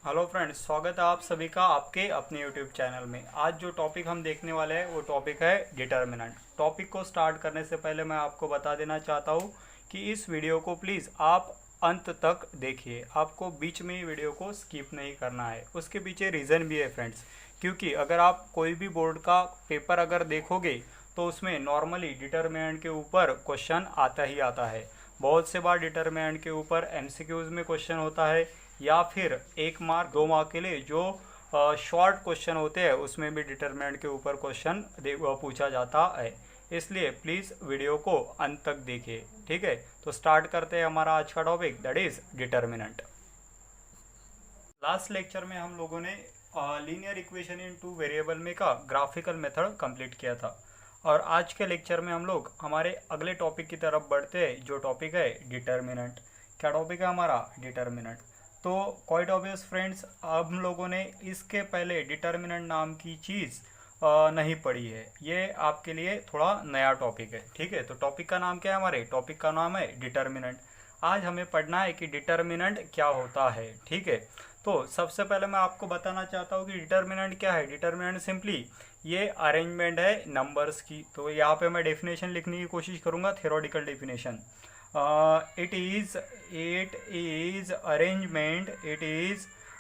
Hello friends, स्वागत है आप सभी का आपके अपने यूट्यूब चैनल में। आज जो टॉपिक हम देखने वाले हैं वो टॉपिक है डिटर्मिनेंट। टॉपिक को स्टार्ट करने से पहले मैं आपको बता देना चाहता हूँ कि इस वीडियो को प्लीज़ आप अंत तक देखिए। आपको बीच में ही वीडियो को स्किप नहीं करना है। उसके पीछे रीज़न भी है फ्रेंड्स, क्योंकि अगर आप कोई भी बोर्ड का पेपर अगर देखोगे तो उसमें नॉर्मली डिटर्मिनेंट के ऊपर क्वेश्चन आता ही आता है। बहुत से बार डिटर्मिनेंट के ऊपर एमसीक्यूज में क्वेश्चन होता है, या फिर 1 मार्क 2 मार्क के लिए जो शॉर्ट क्वेश्चन होते हैं उसमें भी डिटर्मिनेंट के ऊपर क्वेश्चन पूछा जाता है। इसलिए प्लीज़ वीडियो को अंत तक देखिए। ठीक है, तो स्टार्ट करते हैं हमारा आज का topic, that is determinant. Last lecture में हम लोगों ने linear equation in two variable में का ग्राफिकल मेथड कंप्लीट किया था, और आज के लेक्चर में हम लोग हमारे अगले टॉपिक की तरफ बढ़ते हैं, जो टॉपिक है डिटर्मिनेंट। क्या टॉपिक है हमारा? डिटर्मिनेंट। तो क्वाइट ऑब्वियस फ्रेंड्स, हम लोगों ने इसके पहले डिटर्मिनेंट नाम की चीज़ नहीं पढ़ी है। ये आपके लिए थोड़ा नया टॉपिक है। ठीक है, तो टॉपिक का नाम क्या है? हमारे टॉपिक का नाम है डिटर्मिनेंट। आज हमें पढ़ना है कि डिटर्मिनेंट क्या होता है। ठीक है, तो सबसे पहले मैं आपको बताना चाहता हूँ कि डिटर्मिनेंट क्या है। डिटर्मिनेंट सिंपली ये अरेंजमेंट है नंबर्स की। तो यहाँ पे मैं डेफिनेशन लिखने की कोशिश करूँगा, theoretical definition. It is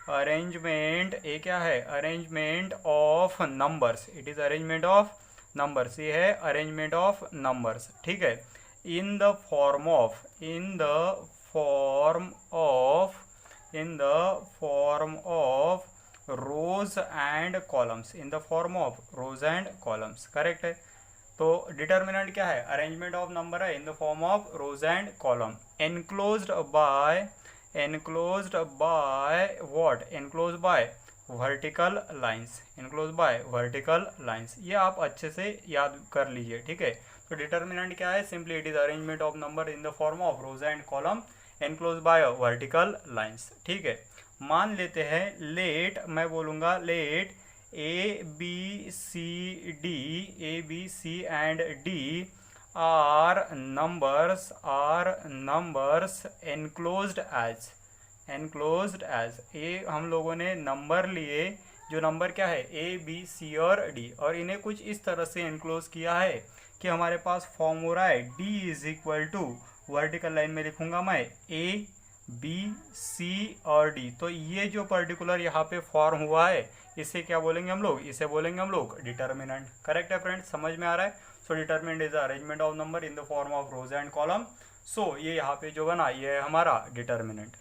arrangement ये क्या है? Arrangement of numbers. It is arrangement of numbers, ये है अरेंजमेंट ऑफ नंबर्स। ठीक है, इन the form of in the form of rows and columns. In the form of rows and columns, correct है। तो determinant क्या है? अरेंजमेंट ऑफ नंबर है इन the form of rows and column, enclosed by what? Enclose by vertical lines. Enclose by vertical lines, ये आप अच्छे से याद कर लीजिए। ठीक है, तो डिटर्मिनेंट क्या है? Simply it is arrangement of number in the form of rows and column enclose by vertical lines. ठीक है, मान लेते हैं लेट, मैं बोलूँगा let A B C and D are numbers enclosed as. ये हम लोगों ने नंबर लिए, जो नंबर क्या है? ए बी सी और डी, और इन्हें कुछ इस तरह से एनक्लोज किया है कि हमारे पास फॉर्म हो रहा है D is equal to, vertical line में लिखूंगा मैं ए बी सी और डी। तो ये जो पर्टिकुलर यहाँ पे फॉर्म हुआ है, इसे क्या बोलेंगे हम लोग? इसे बोलेंगे हम लोग डिटर्मिनेंट। करेक्ट है फ्रेंड्स, समझ में आ रहा है? So determinant is arrangement of number in the form of rows and column. So ये यहाँ पे जो बना, ये है हमारा डिटर्मिनेंट।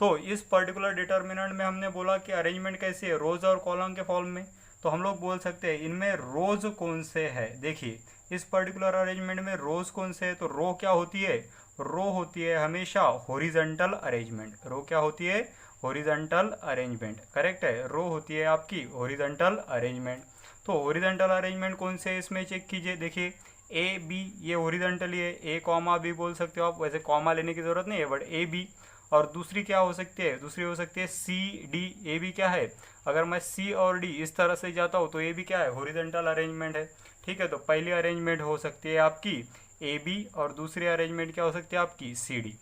तो इस पर्टिकुलर डिटर्मिनेंट में हमने बोला कि अरेंजमेंट कैसे है? रोज और कॉलम के फॉर्म में। तो हम लोग बोल सकते हैं इनमें रोज कौन से है। देखिए, इस पर्टिकुलर अरेंजमेंट में रोज कौन से है? तो रो क्या होती है? रो होती है हमेशा हॉरिजॉन्टल अरेंजमेंट। रो क्या होती है? Horizontal arrangement. करेक्ट है, रो होती है आपकी हॉरिजॉन्टल अरेंजमेंट। तो हॉरिजॉन्टल अरेंजमेंट कौन से है इसमें चेक कीजिए। देखिए, ए बी ये हॉरिजॉन्टली है, ए कॉमा बी बोल सकते हो आप, वैसे कॉमा लेने की जरूरत नहीं है, बट ए बी। और दूसरी क्या हो सकती है? दूसरी हो सकती है सी डी। ए बी क्या है? अगर मैं सी और डी इस तरह से जाता हूँ तो ए बी क्या है? हॉरिजॉन्टल अरेंजमेंट है। ठीक है, तो पहली अरेंजमेंट हो सकती है आपकी ए बी, और दूसरी अरेंजमेंट क्या हो सकती है आपकी? C D.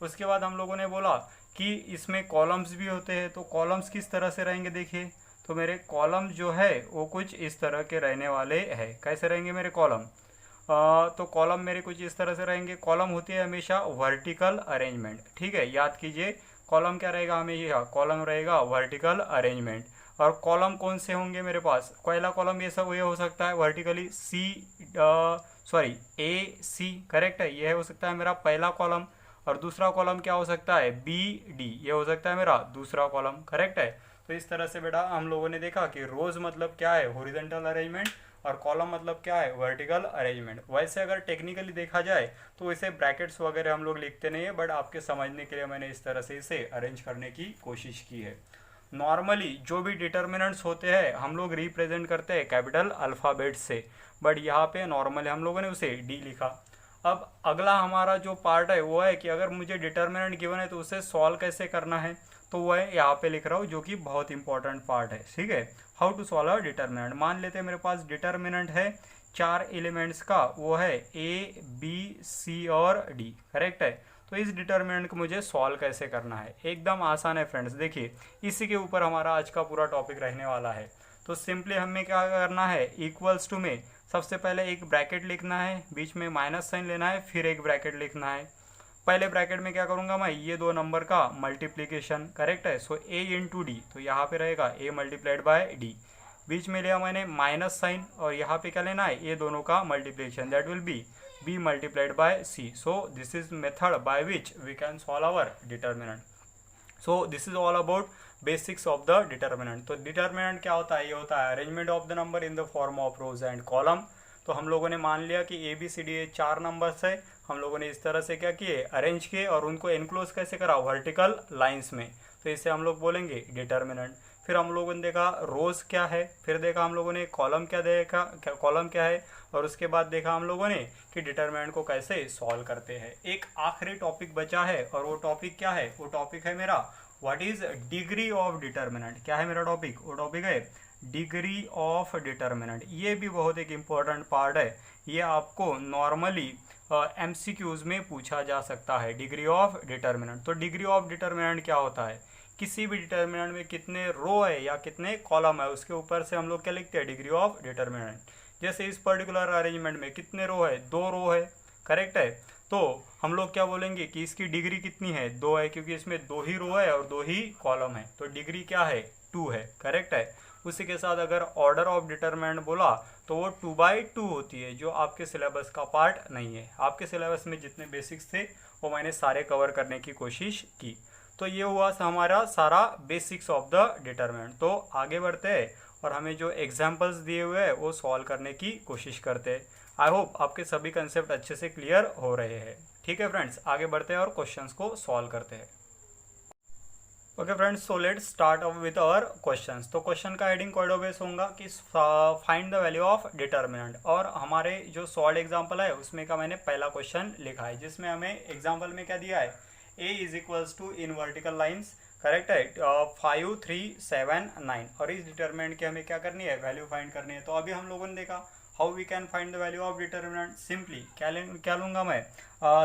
उसके बाद हम लोगों ने बोला कि इसमें कॉलम्स भी होते हैं। तो कॉलम्स किस तरह से रहेंगे? देखिए, तो मेरे कॉलम जो है वो कुछ इस तरह के रहने वाले हैं। कैसे रहेंगे मेरे कॉलम? तो कॉलम मेरे कुछ इस तरह से रहेंगे। कॉलम होती है हमेशा वर्टिकल अरेंजमेंट। ठीक है, याद कीजिए, कॉलम क्या रहेगा हमेशा? कॉलम रहेगा वर्टिकल अरेंजमेंट। और कॉलम कौन से होंगे मेरे पास? पहला कॉलम ये सब ये हो सकता है वर्टिकली ए सी। करेक्ट है, ये हो सकता है मेरा पहला कॉलम। और दूसरा कॉलम क्या हो सकता है? बी डी, ये हो सकता है मेरा दूसरा कॉलम। करेक्ट है, तो इस तरह से बेटा हम लोगों ने देखा कि रोज मतलब क्या है? हॉरिजॉन्टल अरेंजमेंट, और कॉलम मतलब क्या है? Vertical arrangement. वैसे अगर टेक्निकली देखा जाए तो इसे ब्रैकेट्स वगैरह हम लोग लिखते नहीं है, बट आपके समझने के लिए मैंने इस तरह से इसे अरेंज करने की कोशिश की है। नॉर्मली जो भी डिटर्मिनेंट्स होते हैं हम लोग रिप्रेजेंट करते हैं कैपिटल अल्फ़ाबेट से, बट यहाँ पे नॉर्मली हम लोगों ने उसे डी लिखा। अब अगला हमारा जो पार्ट है वो है कि अगर मुझे डिटर्मिनेंट गिवन है तो उसे सॉल्व कैसे करना है, तो वो है यहाँ पे लिख रहा हूँ, जो कि बहुत इंपॉर्टेंट पार्ट है। ठीक है, how to solve a determinant. मान लेते हैं मेरे पास डिटर्मिनेंट है 4 एलिमेंट्स का, वो है ए बी सी और डी। करेक्ट है, तो इस डिटर्मिनेंट को मुझे सॉल्व कैसे करना है, एकदम आसान है फ्रेंड्स। देखिए इसी के ऊपर हमारा आज का पूरा टॉपिक रहने वाला है। तो सिंपली हमें क्या करना है, इक्वल्स टू में सबसे पहले एक ब्रैकेट लिखना है, बीच में माइनस साइन लेना है, फिर एक ब्रैकेट लिखना है। पहले ब्रैकेट में क्या करूंगा मैं, ये दो नंबर का मल्टीप्लीकेशन, करेक्ट है। सो ए इंटू डी, तो यहाँ पे रहेगा ए मल्टीप्लाइड बाय डी। बीच में लिया मैंने माइनस साइन और यहाँ पे क्या लेना है, ये दोनों का multiplication, that will B b multiplied by c. So this is method by which we can solve our determinant. So this is all about basics of the determinant. तो determinant क्या होता है, ये होता है arrangement of the number in the form of rows and column. तो हम लोगों ने मान लिया कि A B C D 4 numbers है, हम लोगों ने इस तरह से क्या किए, अरेंज किए और उनको एनक्लोज कैसे करा, वर्टिकल लाइंस में। तो इसे हम लोग बोलेंगे डिटर्मिनेंट। फिर हम लोगों ने देखा रोज क्या है, फिर देखा हम लोगों ने कॉलम क्या देखा, कॉलम क्या है, और उसके बाद देखा हम लोगों ने कि डिटर्मिनेंट को कैसे सॉल्व करते हैं। एक आखिरी टॉपिक बचा है और वो टॉपिक क्या है, वो टॉपिक है मेरा what is degree of determinant. क्या है मेरा टॉपिक, वो टॉपिक है डिग्री ऑफ डिटर्मिनेंट। ये भी बहुत एक इम्पोर्टेंट पार्ट है, ये आपको नॉर्मली एमसीक्यूज में पूछा जा सकता है, डिग्री ऑफ डिटर्मिनेंट। तो डिग्री ऑफ डिटर्मिनेंट क्या होता है, किसी भी डिटर्मिनेंट में कितने रो है या कितने कॉलम है, उसके ऊपर से हम लोग क्या लिखते हैं, डिग्री ऑफ डिटर्मिनेंट। जैसे इस पर्टिकुलर अरेंजमेंट में कितने रो है, 2 रो है, करेक्ट है। तो हम लोग क्या बोलेंगे कि इसकी डिग्री कितनी है, 2 है, क्योंकि इसमें 2 ही रो है और 2 ही कॉलम है, तो डिग्री क्या है, 2 है, करेक्ट है। उसी के साथ अगर ऑर्डर ऑफ डिटर्मिनेंट बोला तो वो 2/2 होती है, जो आपके सिलेबस का पार्ट नहीं है। आपके सिलेबस में जितने बेसिक्स थे वो मैंने सारे कवर करने की कोशिश की। तो ये हुआ हमारा सारा बेसिक्स ऑफ द डिटर्मिनेंट। तो आगे बढ़ते हैं और हमें जो एग्जाम्पल्स दिए हुए हैं वो सॉल्व करने की कोशिश करते हैं। आई होप आपके सभी कंसेप्ट अच्छे से क्लियर हो रहे हैं। ठीक है फ्रेंड्स, आगे बढ़ते हैं और क्वेश्चंस को सॉल्व करते हैं। Okay friends, so let's start off with our questions. तो क्वेश्चन का हेडिंग कोड बेस होगा कि find the value of determinant, और हमारे जो सॉल्व एग्जाम्पल है उसमें का मैंने पहला क्वेश्चन लिखा है, जिसमें हमें एग्जाम्पल में क्या दिया है, a is equals to in vertical lines, correct है, 5 3 7 9, और इस डिटर्मिनेंट की हमें क्या करनी है, वैल्यू फाइंड करनी है। तो अभी हम लोगों ने देखा how we can find the value of determinant. Simply क्या लूँगा मैं,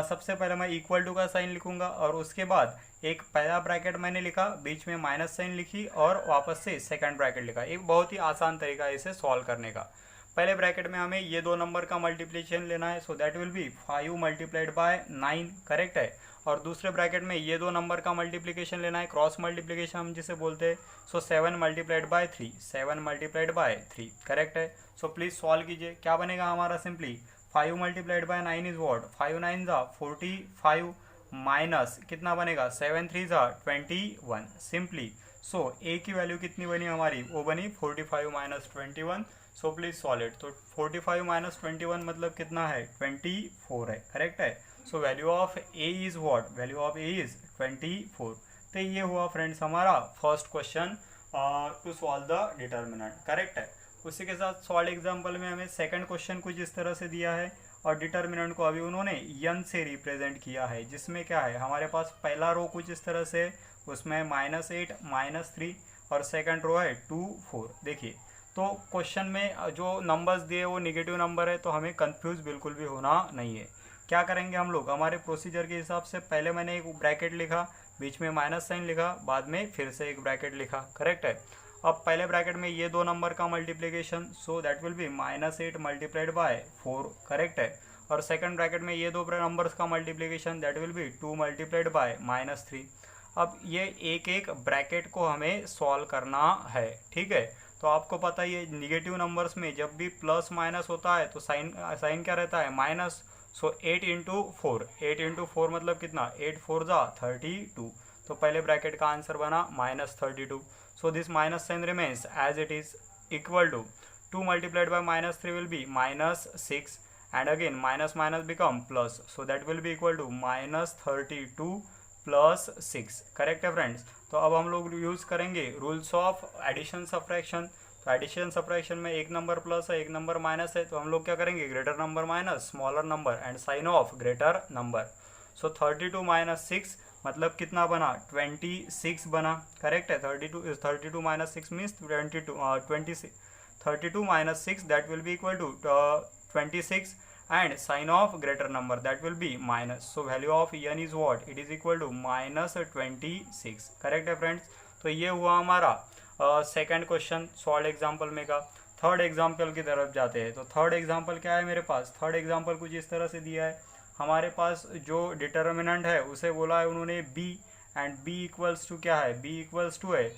सबसे पहले मैं इक्वल टू का साइन लिखूंगा और उसके बाद एक पहला ब्रैकेट मैंने लिखा, बीच में माइनस साइन लिखी और वापस से सेकंड ब्रैकेट लिखा। एक बहुत ही आसान तरीका है इसे सॉल्व करने का। पहले ब्रैकेट में हमें ये 2 नंबर का मल्टीप्लिकेशन लेना है, सो that will be 5 multiplied by 9, correct है। और दूसरे ब्रैकेट में ये 2 नंबर का मल्टीप्लिकेशन लेना है, क्रॉस मल्टीप्लिकेशन हम जिसे बोलते हैं। सो 7 multiplied by 3, 7 multiplied by 3, correct है। सो प्लीज सॉल्व कीजिए, क्या बनेगा हमारा, simply 5 multiplied by 9 is what, 5 9 जा 45 माइनस कितना बनेगा, 7 3 जा 21, सिंपली। सो ए की वैल्यू कितनी बनी हमारी, वो बनी 45 minus 21। So please solve it. तो 45 माइनस 21 मतलब कितना है, 24 है, करेक्ट है। So value of A is what, value of A is 24। तो ये हुआ फ्रेंड्स हमारा first question to solve the determinant, correct है। उसी के साथ सॉल्व एग्जांपल में हमें सेकंड क्वेश्चन कुछ इस तरह से दिया है और डिटर्मिनेंट को अभी उन्होंने n से रिप्रेजेंट किया है, जिसमें क्या है हमारे पास पहला रो कुछ इस तरह से, उसमें -8 -3 और सेकंड रो है 2 4। देखिए तो क्वेश्चन में जो नंबर्स दिए वो निगेटिव नंबर है, तो हमें कंफ्यूज बिल्कुल भी होना नहीं है। क्या करेंगे हम लोग, हमारे प्रोसीजर के हिसाब से पहले मैंने एक ब्रैकेट लिखा, बीच में माइनस साइन लिखा, बाद में फिर से एक ब्रैकेट लिखा, करेक्ट है। अब पहले ब्रैकेट में ये 2 नंबर का multiplication, so that will B -8 multiplied by 4, correct है। और सेकंड ब्रैकेट में ये 2 नंबर्स का multiplication, that will B 2 multiplied by -3। अब ये एक एक ब्रैकेट को हमें सॉल्व करना है, ठीक है। तो आपको पता ही है निगेटिव नंबर्स में जब भी प्लस माइनस होता है तो साइन क्या रहता है, माइनस। सो 8 इंटू 4 मतलब कितना, 8 4 जा 32। तो पहले ब्रैकेट का आंसर बना -32। So this minus sign remains as it is, equal to 2 multiplied by -3 will be -6 and again minus minus become plus, so that will be equal to -32 plus 6, correct है friends. तो अब हम लोग use करेंगे rules of addition subtraction. तो addition subtraction में एक number plus है, एक नंबर माइनस है, तो हम लोग क्या करेंगे, greater number minus smaller number and sign of greater number. So 32 minus 6 मतलब कितना बना, 26 बना, करेक्ट है। 32 minus 6 means 22, 32 minus 6 that will be equal to 26 and sign of greater number, that will be minus. So value of n is what? It is equal to -26. Correct है friends? तो ये हुआ हमारा सेकंड क्वेश्चन सॉल्व एग्जाम्पल में का। Third example की तरफ जाते हैं। तो थर्ड एग्जाम्पल क्या है मेरे पास? थर्ड एग्जाम्पल कुछ इस तरह से दिया है। हमारे पास जो डिटर्मिनेंट है उसे बोला है उन्होंने b, and b equals to क्या है? b इक्वल्स टू है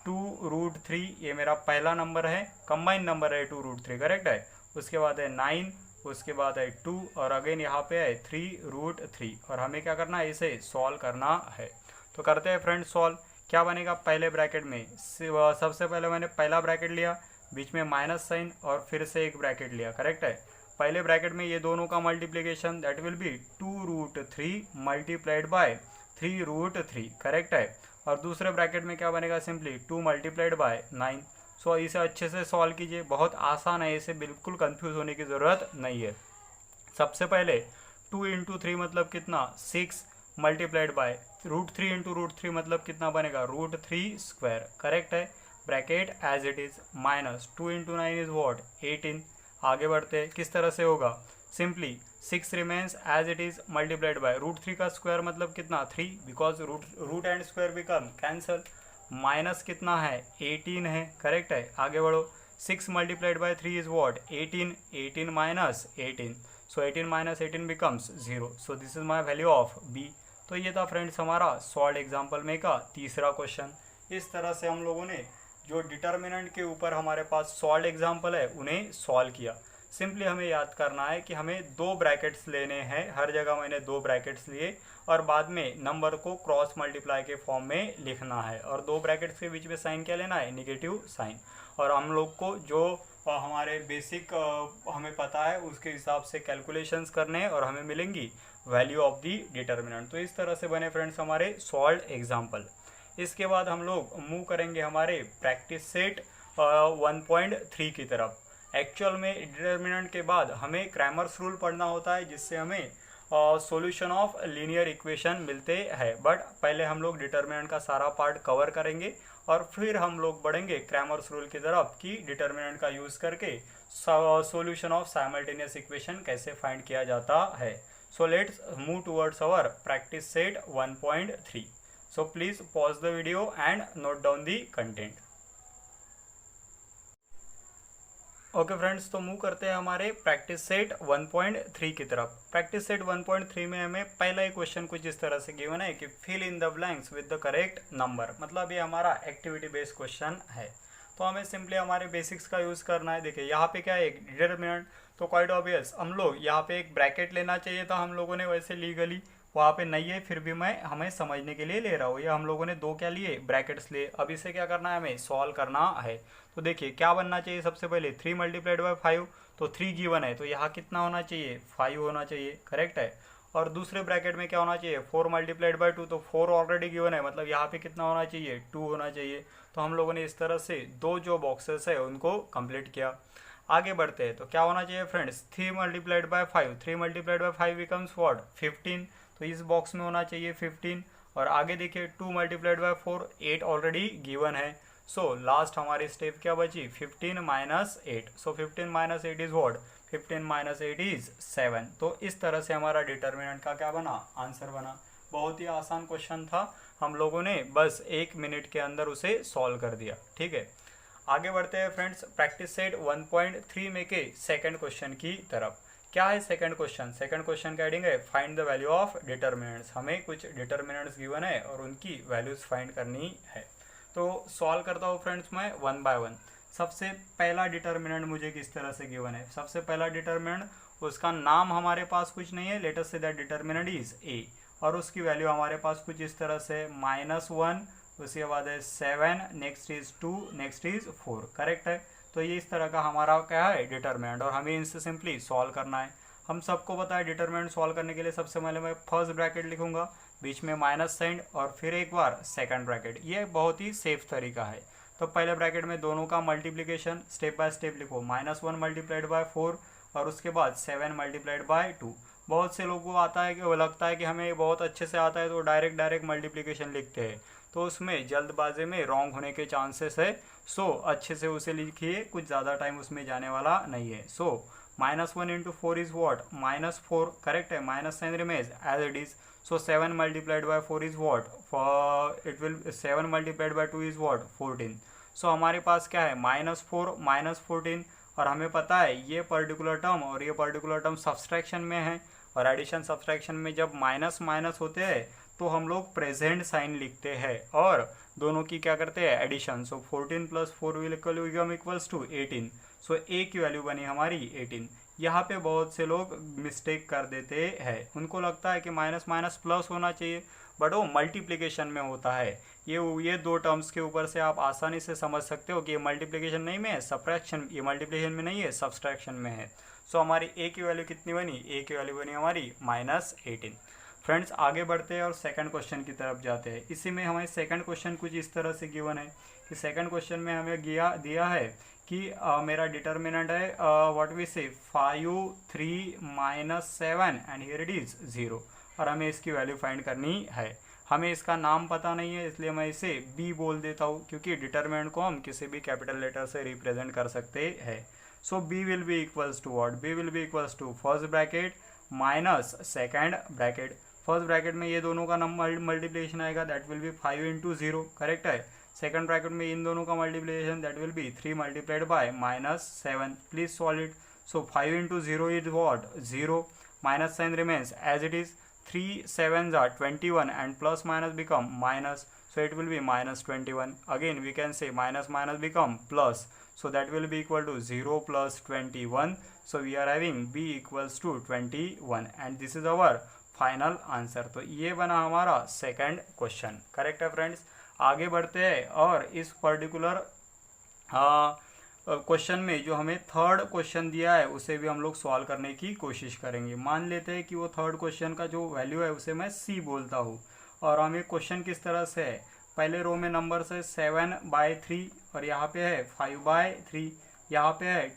2√3। ये मेरा पहला नंबर है, कंबाइंड नंबर है 2√3, करेक्ट है। उसके बाद है 9, उसके बाद है 2 और अगेन यहाँ पे है 3√3 और हमें क्या करना है? इसे सॉल्व करना है। तो करते हैं फ्रेंड सॉल्व। क्या बनेगा? पहले ब्रैकेट में सबसे पहले मैंने पहला ब्रैकेट लिया, बीच में माइनस साइन और फिर से एक ब्रैकेट लिया, करेक्ट है। पहले ब्रैकेट में ये दोनों का multiplication, that will B 2√3 multiplied by 3√3, correct है। और दूसरे ब्रैकेट में क्या बनेगा? Simply 2 multiplied bye 9। सो इसे अच्छे से सॉल्व कीजिए, बहुत आसान है, इसे बिल्कुल कंफ्यूज होने की ज़रूरत नहीं है। सबसे पहले 2 × 3 मतलब कितना? 6 मल्टीप्लाइड बाय √3 × √3 मतलब कितना बनेगा? √3², करेक्ट है। Bracket as it is minus 2 × 9 is what? 18। आगे बढ़ते किस तरह से होगा? Simply 6 remains as it is multiplied by √3 का स्क्वायर मतलब कितना? 3, because root and square become cancel. Minus कितना है? 18 है, करेक्ट है। आगे बढ़ो, 6 multiplied by 3 is what? 18, 18 minus 18, so 18 minus 18 becomes 0। So this is my value of b। तो ये था फ्रेंड्स हमारा सॉल्व एग्जाम्पल में का तीसरा क्वेश्चन। इस तरह से हम लोगों ने जो डिटर्मिनेंट के ऊपर हमारे पास सॉल्व एग्जाम्पल है उन्हें सॉल्व किया। सिंपली हमें याद करना है कि हमें 2 ब्रैकेट्स लेने हैं, हर जगह मैंने 2 ब्रैकेट्स लिए और बाद में नंबर को क्रॉस मल्टीप्लाई के फॉर्म में लिखना है। और 2 ब्रैकेट्स के बीच में साइन क्या लेना है? Negative sign. और हम लोग को जो हमारे बेसिक हमें पता है उसके हिसाब से कैलकुलेशंस करने हैं और हमें मिलेंगी वैल्यू ऑफ दी डिटर्मिनेंट। तो इस तरह से बने फ्रेंड्स हमारे सॉल्व एग्जाम्पल। इसके बाद हम लोग मूव करेंगे हमारे प्रैक्टिस सेट 1.3 की तरफ। एक्चुअल में डिटर्मिनेंट के बाद हमें क्रैमर्स रूल पढ़ना होता है जिससे हमें सॉल्यूशन ऑफ लीनियर इक्वेशन मिलते हैं। बट पहले हम लोग डिटर्मिनेंट का सारा पार्ट कवर करेंगे और फिर हम लोग बढ़ेंगे क्रैमर्स रूल की तरफ कि डिटर्मिनेंट का यूज़ करके सॉल्यूशन ऑफ साइमल्टेनियस इक्वेशन कैसे फाइंड किया जाता है। So let's move towards our practice set 1.3। So please pause the video and note down the content. Okay friends, तो मूव करते हैं हमारे प्रैक्टिस सेट 1.3 की तरफ। प्रैक्टिस सेट 1.3 में हमें पहला ही क्वेश्चन कुछ इस तरह से गिवन है कि fill in the blanks with the correct number. मतलब ये हमारा एक्टिविटी बेस्ड क्वेश्चन है। तो हमें सिंपली हमारे बेसिक्स का यूज़ करना है। देखिए यहाँ पे क्या है? एक डिटर्मिनेंट। तो क्वाइट ऑब्वियस हम लोग यहाँ पे एक ब्रैकेट लेना चाहिए था हम लोगों ने, वैसे लीगली वहाँ पे नहीं है, फिर भी मैं हमें समझने के लिए ले रहा हूँ। ये हम लोगों ने 2 क्या लिए? ब्रैकेट्स लिए। अब इसे क्या करना है? हमें सॉल्व करना है। तो देखिए क्या बनना चाहिए? सबसे पहले 3 मल्टीप्लाइड बाय 5, तो 3 गिवन है तो यहाँ कितना होना चाहिए? 5 होना चाहिए, करेक्ट है। और दूसरे ब्रैकेट में क्या होना चाहिए? 4 मल्टीप्लाइड बाय 2, तो 4 ऑलरेडी गिवन है, मतलब यहाँ पे कितना होना चाहिए? 2 होना चाहिए। तो हम लोगों ने इस तरह से 2 जो बॉक्सेस है उनको कंप्लीट किया। आगे बढ़ते हैं तो क्या होना चाहिए friends? 3 multiplied by 5, 3 multiplied by 5 becomes what? 15। तो इस बॉक्स में होना चाहिए 15। और आगे देखिए 2 मल्टीप्लाइड बाय 4, 8 ऑलरेडी गिवन है। सो लास्ट हमारी स्टेप क्या बची? 15 minus 8। So 15 minus 8 is what? 15 minus 8 is 7। तो इस तरह से हमारा डिटर्मिनेंट का क्या बना? आंसर बना। बहुत ही आसान क्वेश्चन था, हम लोगों ने बस 1 मिनट के अंदर उसे सॉल्व कर दिया। ठीक है, आगे बढ़ते हैं फ्रेंड्स प्रैक्टिस सेट 1.3 में के सेकंड क्वेश्चन की तरफ। क्या है सेकंड क्वेश्चन? सेकंड क्वेश्चन का हेडिंग है find the value of determinants. हमें कुछ डिटर्मिनेंट्स गिवन है और उनकी वैल्यूज फाइंड करनी है। तो सॉल्व करता हूँ फ्रेंड्स मैं 1 बाय 1। सबसे पहला डिटर्मिनेंट मुझे किस तरह से गिवन है? सबसे पहला डिटर्मिनेंट, उसका नाम हमारे पास कुछ नहीं है, let us say that determinant is a, और उसकी वैल्यू हमारे पास कुछ इस तरह से -1, उसके बाद है 7, next is 2, next is 4, correct है। तो ये इस तरह का हमारा क्या है? डिटर्मिनेंट, और हमें इनसे सिंपली सॉल्व करना है। हम सबको पता है डिटर्मिनेंट सॉल्व करने के लिए सबसे पहले मैं फर्स्ट ब्रैकेट लिखूंगा, बीच में माइनस साइन और फिर एक बार सेकंड ब्रैकेट। ये बहुत ही सेफ तरीका है। तो पहले ब्रैकेट में दोनों का मल्टीप्लिकेशन स्टेप बाय स्टेप लिखो। -1 मल्टीप्लाइड बाय 4 और उसके बाद 7 मल्टीप्लाइड बाय 2। बहुत से लोगों को आता है कि वो लगता है कि हमें बहुत अच्छे से आता है तो डायरेक्ट मल्टीप्लिकेशन लिखते हैं, तो उसमें जल्दबाजी में रॉन्ग होने के चांसेस है। सो अच्छे से उसे लिखिए, कुछ ज़्यादा टाइम उसमें जाने वाला नहीं है। So -1 into 4 is what? -4, correct है, minus sign remains as it is. So 7 multiplied by 4 is what? For it will 7 multiplied by 2 is what? 14. So हमारे पास क्या है? -4 -14, और हमें पता है ये पर्टिकुलर टर्म और ये पर्टिकुलर टर्म सब्सट्रैक्शन में है, और एडिशन सब्सट्रैक्शन में जब माइनस माइनस होते हैं तो हम लोग प्रेजेंट साइन लिखते हैं और दोनों की क्या करते हैं? Addition. So 14 + 4 will equals to 18. So A की वैल्यू बनी हमारी 18. यहाँ पे बहुत से लोग मिस्टेक कर देते हैं, उनको लगता है कि माइनस माइनस प्लस होना चाहिए, बट वो मल्टीप्लिकेशन में होता है. ये दो टर्म्स के ऊपर से आप आसानी से समझ सकते हो कि ये मल्टीप्लिकेशन नहीं में है, सब्ट्रैक्शन, ये मल्टीप्लिकेशन में नहीं है, सब्सट्रैक्शन में है. सो हमारी ए की वैल्यू कितनी बनी? ए की वैल्यू बनी हमारी -18. फ्रेंड्स आगे बढ़ते हैं और सेकंड क्वेश्चन की तरफ जाते हैं. इसी में हमारे सेकंड क्वेश्चन कुछ इस तरह से गिवन है कि सेकंड क्वेश्चन में हमें दिया है कि मेरा डिटर्मिनेंट है व्हाट वी से 5 3 -7 एंड हियर इट इज 0, और हमें इसकी वैल्यू फाइंड करनी है. हमें इसका नाम पता नहीं है, इसलिए मैं इसे बी बोल देता हूँ, क्योंकि डिटर्मिनेंट को हम किसी भी कैपिटल लेटर से रिप्रेजेंट कर सकते हैं. So B will be equals to what? B will be equals to first bracket minus second bracket. First bracket में ये दोनों का नंबर मल्टीप्लिकेशन आएगा, that will be 5 into 0, correct है. सेकंड ब्रैकेट में इन दोनों का multiplication, that will be 3 multiplied by -7. Please solve it. So 5 into 0 is what? 0. Minus sign remains as it is. 3 7s are 21 and plus minus become minus, so it will be -21. Again we can say minus minus become plus, so that will be equal to 0 plus 21. So we are having b equals to 21 and this is our final answer. तो ये बना हमारा second question, correct है friends. आगे बढ़ते हैं और इस पर्टिकुलर क्वेश्चन में जो हमें थर्ड क्वेश्चन दिया है उसे भी हम लोग सॉल्व करने की कोशिश करेंगे. मान लेते हैं कि वो थर्ड क्वेश्चन का जो वैल्यू है उसे मैं सी बोलता हूँ, और हमें क्वेश्चन किस तरह से है? पहले रो में नंबर है 7/3 और यहाँ पे है 5/3, यहाँ पे है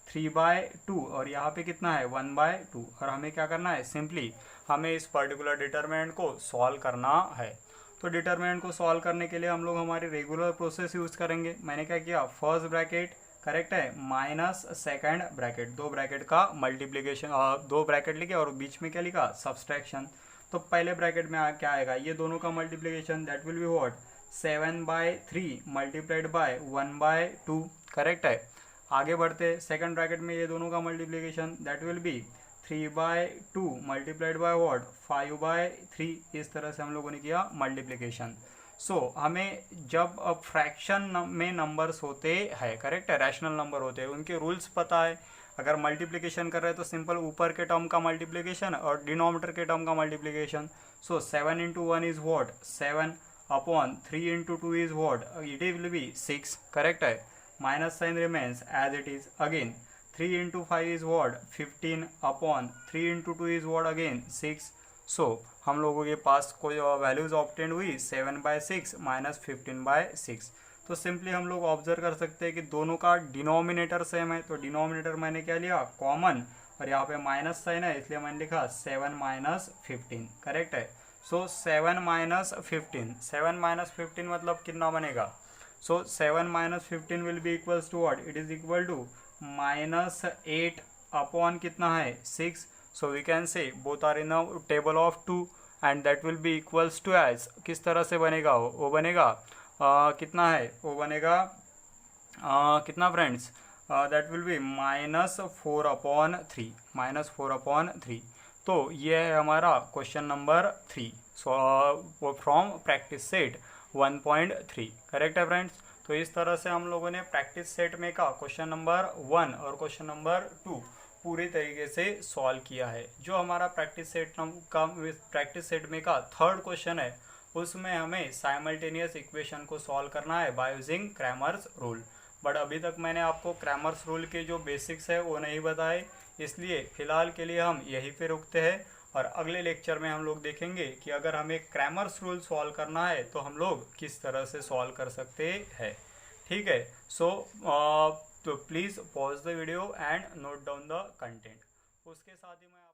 3/2 और यहाँ पे कितना है 1/2, और हमें क्या करना है? सिंपली हमें इस पर्टिकुलर डिटर्मिनेंट को सॉल्व करना है. तो डिटर्मिनेंट को सॉल्व करने के लिए हम लोग हमारी रेगुलर प्रोसेस यूज करेंगे. मैंने क्या किया? फर्स्ट ब्रैकेट, करेक्ट है, माइनस सेकंड ब्रैकेट, दो ब्रैकेट का मल्टीप्लिकेशन, दो ब्रैकेट लिखे और बीच में क्या लिखा? सब्सट्रैक्शन. तो पहले ब्रैकेट में क्या आएगा? ये दोनों का multiplication, that will be what? 7/3 multiplied by 1/2, correct है. आगे बढ़ते सेकंड ब्रैकेट में ये दोनों का multiplication, that will B 3/2 multiplied by what? 5/3. इस तरह से हम लोगों ने किया मल्टीप्लिकेशन. सो हमें जब फ्रैक्शन में नंबर्स होते हैं, करेक्ट है, रैशनल नंबर होते हैं, उनके रूल्स पता है. अगर मल्टीप्लिकेशन कर रहे हैं तो सिंपल ऊपर के टर्म का मल्टीप्लिकेशन और डिनोमिनेटर के टर्म का multiplication. So 7 into 1 is what? 7 upon 3 into 2 is what? It will be 6, correct है. Minus sign remains as it is. Again 3 into 5 is what? 15 upon 3 into 2 is what again? 6. सो हम लोगों के पास कोई values obtain हुई 7/6 minus 15/6. तो simply हम लोग observe कर सकते हैं कि दोनों का डिनोमिनेटर सेम है. तो डिनोमिनेटर मैंने क्या लिया? कॉमन, और यहाँ पे माइनस साइन है इसलिए मैंने लिखा 7 - 15, करेक्ट है. सो 7 - 15, 7 - 15 मतलब कितना बनेगा? So 7 - 15 will be equals to what? It is equal to -8 upon कितना है? 6. So we can say both are in a table of 2 and that will be equals to as, किस तरह से बनेगा? वो बनेगा कितना है? वो बनेगा कितना फ्रेंड्स? That will B -4/3, -4/3. तो ये है हमारा question number 3. So from practice set 1.3, correct है फ्रेंड्स. तो इस तरह से हम लोगों ने प्रैक्टिस सेट में का क्वेश्चन नंबर 1 और क्वेश्चन नंबर 2 पूरी तरीके से सॉल्व किया है. जो हमारा प्रैक्टिस सेट में का थर्ड क्वेश्चन है उसमें हमें साइमल्टेनियस इक्वेशन को सॉल्व करना है by using Cramer's rule. But अभी तक मैंने आपको क्रैमर्स रूल के जो बेसिक्स है वो नहीं बताए, इसलिए फिलहाल के लिए हम यहीं पे रुकते हैं और अगले लेक्चर में हम लोग देखेंगे कि अगर हमें क्रैमर्स रूल सॉल्व करना है तो हम लोग किस तरह से सॉल्व कर सकते हैं. ठीक है. सो तो please pause the video and note down the content. उसके साथ ही मैं